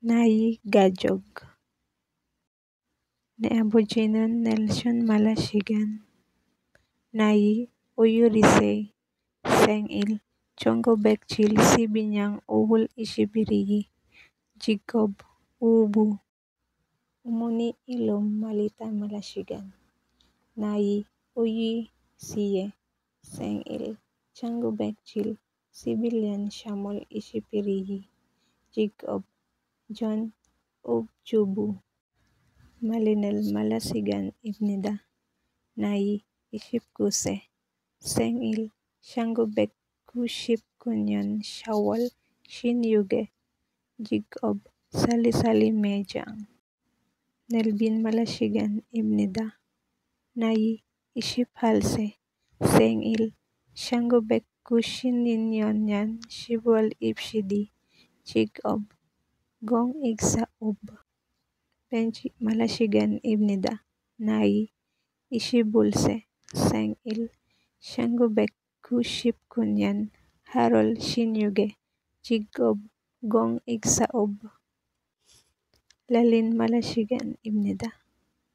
Nayi Gajog, Neaboginon Nelson Malasigan, Nayi Uyurisei, Sengil, Chongo Bekchil Sibinyang Uhul Ishibirigi, Jigob, Ubu, Umuni Ilum Malita Malasigan, Nayi Uyi Siye, Sengil, Chongo Bekchil Sibilyan Shamol Ishipirigi, Jigob, John Ubjubu, Malinel Malasigan Ibnida, Nayi Ishipkuse, Sengil, Shango Bekuship Kunyan Shawal Shinyuge, Jigob, Sali-Sali Mejang, Nelbin Malasigan Ibnida, Nayi Ishiphalse, Sengil, Shango Bekushininyan Shibwal Ipshidi, Jigob, Gong Igsa Ub, Benji Malasigan Ibnida, Nayi Ishibulse, Sengil, Shango Bekuship Kunyan Harol Shinyuge, Jigob, Gong Igsa Ub, Lalin Malasigan Ibnida,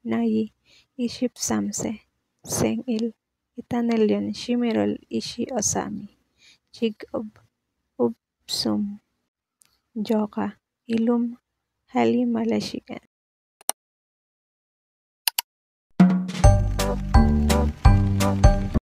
Nayi Ishipsamse, Sengil, Itanelyon Shimirol Ishi Osami, Jigob, Ubsum, Joka, Ilum Hali Malasigan.